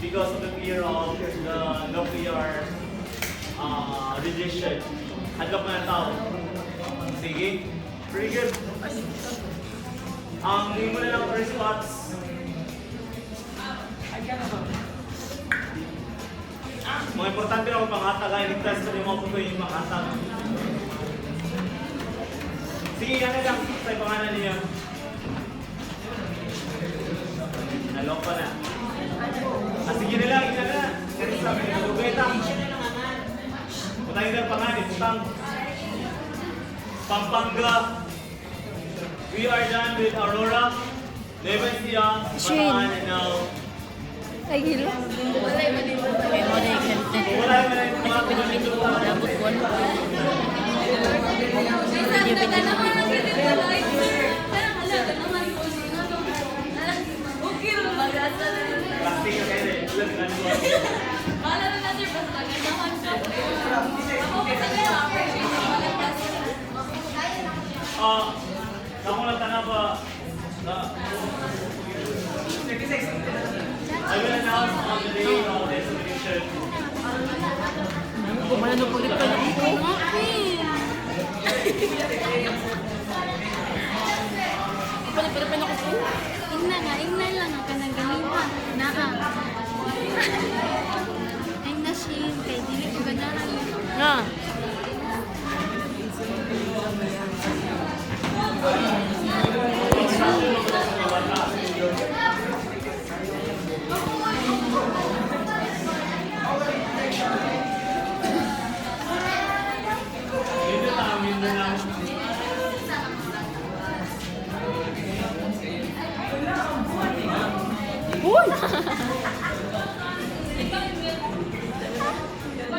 Because of the fear of the nuclear radiation. Hadlok na ng tao. Sige. Pretty good. Hindi mo na lang first spots. Mga importante na ang panghatag ay ligtas sa mga puto yung panghatag. Sige, yan na lang sa pangalan niya. Nalok pa na. Sige na lang, isa na. Kasi sabi nila, Lugeta. Putangin na pangalan, putang. Pampanga. We are done with Aurora. Levancia, Bataan, and now. Ay, hilo. Wala yung manito. May mo na yung content. Wala yung manito. Kasi pinipili ko na bukon. Plastic ka kayo eh. Wala na natin basta ganahan ka. Ako kasi kaya appreciate ko wala kasi. Kamu lang tanah ba? I will announce on the day of this exhibition. Kumano po rin pala ito. Pala ako po. Ingnan lang ang kanang ganita. Naka. Ay na siya, kay dili ko ganahan. Nga. Uy!